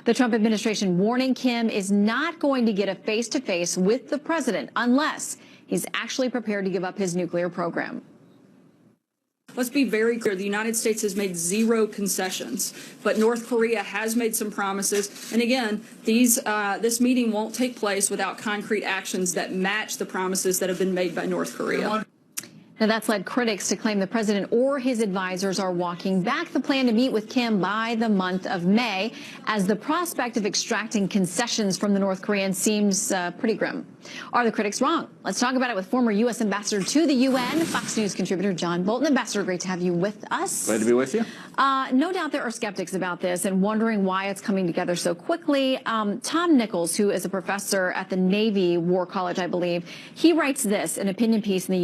The Trump administration warning Kim is not going to get a face-to-face with the president unless he's actually prepared to give up his nuclear program. Let's be very clear. The United States has made zero concessions, but North Korea has made some promises. And again, this meeting won't take place without concrete actions that match the promises that have been made by North Korea. Now, that's led critics to claim the president or his advisors are walking back the plan to meet with Kim by the month of May, as the prospect of extracting concessions from the North Koreans seems pretty grim. Are the critics wrong? Let's talk about it with former U.S. Ambassador to the UN, Fox News contributor John Bolton. Ambassador, great to have you with us. Glad to be with you. No doubt there are skeptics about this and wondering why it's coming together so quickly. Tom Nichols, who is a professor at the Navy War College, I believe, he writes this, an opinion piece in the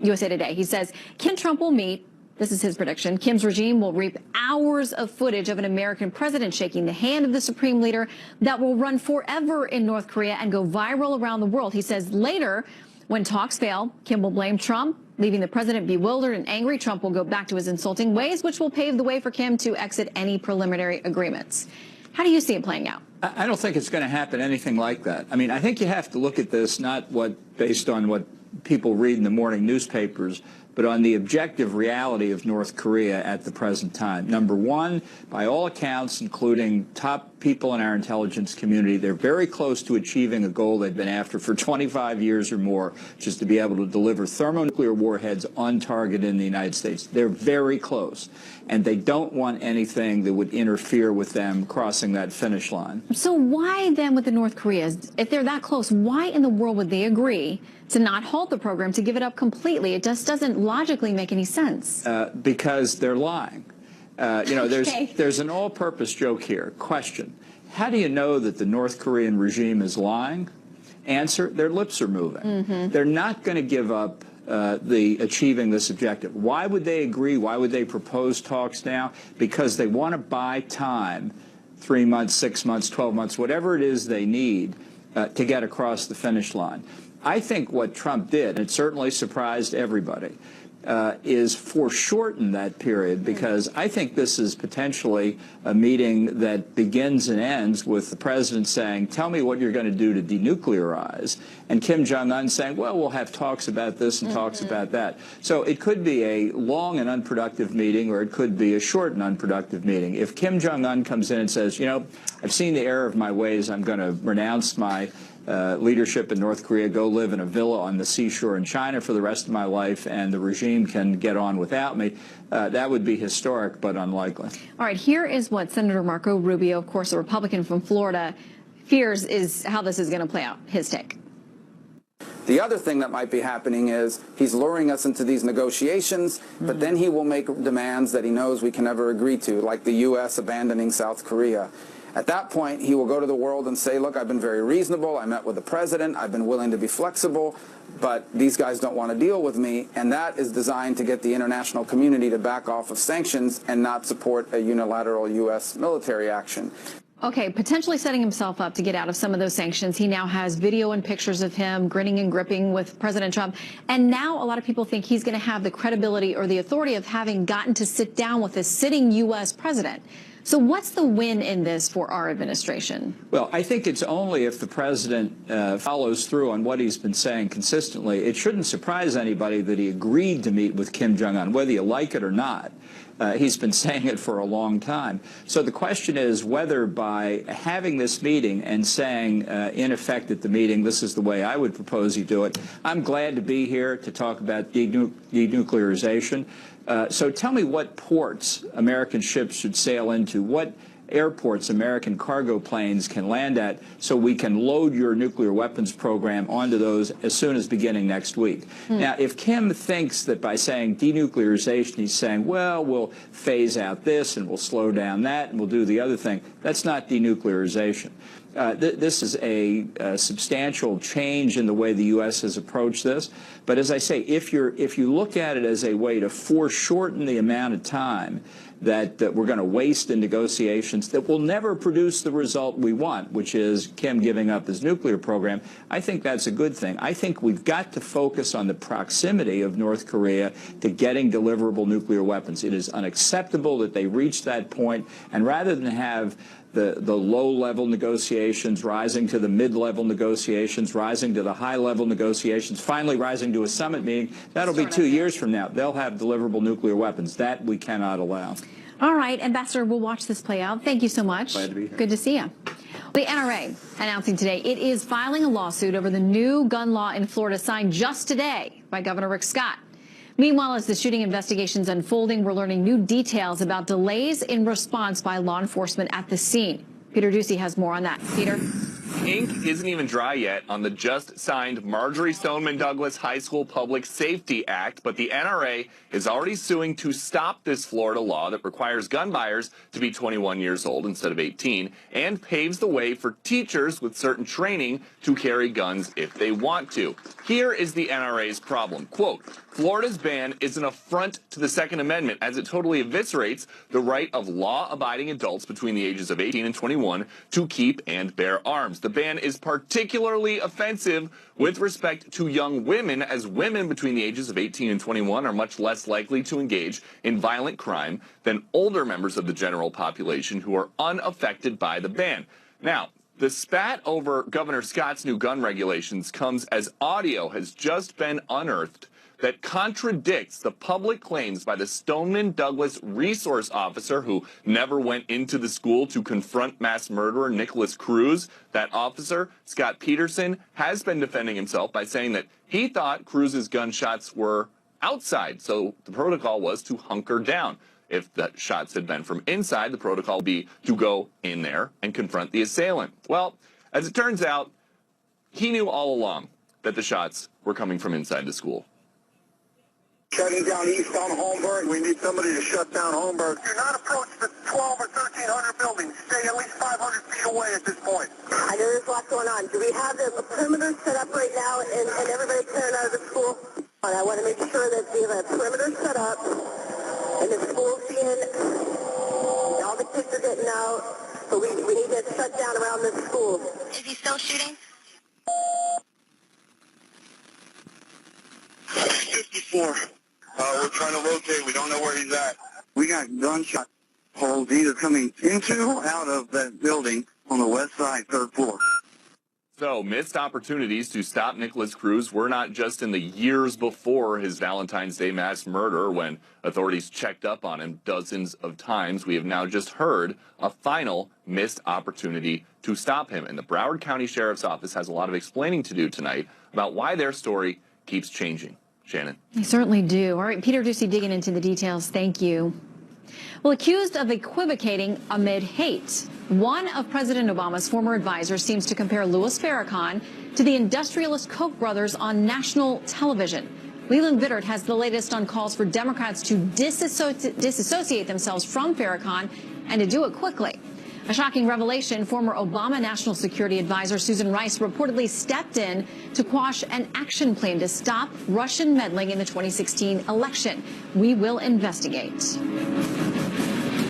USA Today. He says, Kim Trump will meet. This is his prediction. Kim's regime will reap hours of footage of an American president shaking the hand of the supreme leader that will run forever in North Korea and go viral around the world. He says later, when talks fail, Kim will blame Trump, leaving the president bewildered and angry. Trump will go back to his insulting ways, which will pave the way for Kim to exit any preliminary agreements. How do you see it playing out? I don't think it's going to happen anything like that. I mean, I think you have to look at this not based on what people read in the morning newspapers, but on the objective reality of North Korea at the present time. Number one, by all accounts, including top people in our intelligence community, they're very close to achieving a goal they've been after for 25 years or more, which is to be able to deliver thermonuclear warheads on target in the United States. They're very close, and they don't want anything that would interfere with them crossing that finish line. So why then with the North Koreas, if they're that close, why in the world would they agree to not halt the program, to give it up completely? It just doesn't logically make any sense. Because they're lying. You know, there's an all-purpose joke here. Question: how do you know that the North Korean regime is lying? Answer: their lips are moving. They're not going to give up achieving this objective. Why would they agree? Why would they propose talks now? Because they want to buy time, 3 months, 6 months, 12 months, whatever it is they need to get across the finish line. I think what Trump did, and it certainly surprised everybody, is foreshorten that period, because I think this is potentially a meeting that begins and ends with the president saying, tell me what you're going to do to denuclearize, and Kim Jong-un saying, well, we'll have talks about this and talks about that. So it could be a long and unproductive meeting, or it could be a short and unproductive meeting. If Kim Jong-un comes in and says, you know, I've seen the error of my ways, I'm going to renounce my leadership in North Korea, go live in a villa on the seashore in China for the rest of my life, and the regime can get on without me, that would be historic but unlikely. All right, here is what Senator Marco Rubio, of course a Republican from Florida, fears is how this is going to play out. His take. The other thing that might be happening is he's luring us into these negotiations, but then he will make demands that he knows we can never agree to, like the U.S. abandoning South Korea. At that point, he will go to the world and say, look, I've been very reasonable. I met with the president. I've been willing to be flexible, but these guys don't want to deal with me. And that is designed to get the international community to back off of sanctions and not support a unilateral U.S. military action. Okay, potentially setting himself up to get out of some of those sanctions. He now has video and pictures of him grinning and gripping with President Trump. And now a lot of people think he's going to have the credibility or the authority of having gotten to sit down with a sitting U.S. president. So what's the win in this for our administration? Well, I think it's only if the president follows through on what he's been saying consistently. It shouldn't surprise anybody that he agreed to meet with Kim Jong-un, whether you like it or not. He's been saying it for a long time. So the question is whether by having this meeting and saying, in effect at the meeting, this is the way I would propose you do it, I'm glad to be here to talk about denuclearization. So tell me what ports American ships should sail into, what airports American cargo planes can land at, so we can load your nuclear weapons program onto those as soon as beginning next week. Now, if Kim thinks that by saying denuclearization, he's saying, well, we'll phase out this and we'll slow down that and we'll do the other thing, that's not denuclearization. This is a substantial change in the way the U.S. has approached this. But as I say, if you look at it as a way to foreshorten the amount of time that we're going to waste in negotiations that will never produce the result we want, which is Kim giving up his nuclear program, I think that's a good thing. I think we've got to focus on the proximity of North Korea to getting deliverable nuclear weapons. It is unacceptable that they reach that point, and rather than have the low-level negotiations, rising to the mid-level negotiations, rising to the high-level negotiations, finally rising to a summit meeting. That'll be 2 years from now. They'll have deliverable nuclear weapons. That we cannot allow. All right, Ambassador, we'll watch this play out. Thank you so much. Glad to be here. Good to see you. The NRA announcing today it is filing a lawsuit over the new gun law in Florida signed just today by Governor Rick Scott. Meanwhile, as the shooting investigation's unfolding, we're learning new details about delays in response by law enforcement at the scene. Peter Doocy has more on that. Peter? Ink isn't even dry yet on the just-signed Marjory Stoneman Douglas High School Public Safety Act, but the NRA is already suing to stop this Florida law that requires gun buyers to be 21 years old instead of 18 and paves the way for teachers with certain training to carry guns if they want to. Here is the NRA's problem. Quote, Florida's ban is an affront to the Second Amendment as it totally eviscerates the right of law-abiding adults between the ages of 18 and 21 to keep and bear arms. The ban is particularly offensive with respect to young women, as women between the ages of 18 and 21 are much less likely to engage in violent crime than older members of the general population who are unaffected by the ban. Now, the spat over Governor Scott's new gun regulations comes as audio has just been unearthed that contradicts the public claims by the Stoneman Douglas resource officer who never went into the school to confront mass murderer Nikolas Cruz. That officer, Scott Peterson, has been defending himself by saying that he thought Cruz's gunshots were outside, so the protocol was to hunker down. If the shots had been from inside, the protocol would be to go in there and confront the assailant. Well, as it turns out, he knew all along that the shots were coming from inside the school. Shutting down east on Holmberg. We need somebody to shut down Holmberg. Do not approach the 12 or 1,300 buildings. Stay at least 500 feet away at this point. I know there's lots going on. Do we have the perimeter set up right now and everybody clearing out of the school? I want to make sure that we have a perimeter set up and the school's being, all the kids are getting out. So we need to shut down around the school. Is he still shooting? 54. We're trying to locate. We don't know where he's at. We got gunshot holes either coming into or out of that building on the west side, third floor. So, missed opportunities to stop Nikolas Cruz were not just in the years before his Valentine's Day mass murder when authorities checked up on him dozens of times. We have now just heard a final missed opportunity to stop him. And the Broward County Sheriff's Office has a lot of explaining to do tonight about why their story keeps changing. Shannon. They certainly do. All right, Peter Doocy digging into the details. Thank you. Well, accused of equivocating amid hate, one of President Obama's former advisors seems to compare Louis Farrakhan to the industrialist Koch brothers on national television. Leland Vittert has the latest on calls for Democrats to disassociate themselves from Farrakhan and to do it quickly. A shocking revelation, former Obama National Security Advisor Susan Rice reportedly stepped in to quash an action plan to stop Russian meddling in the 2016 election. We will investigate.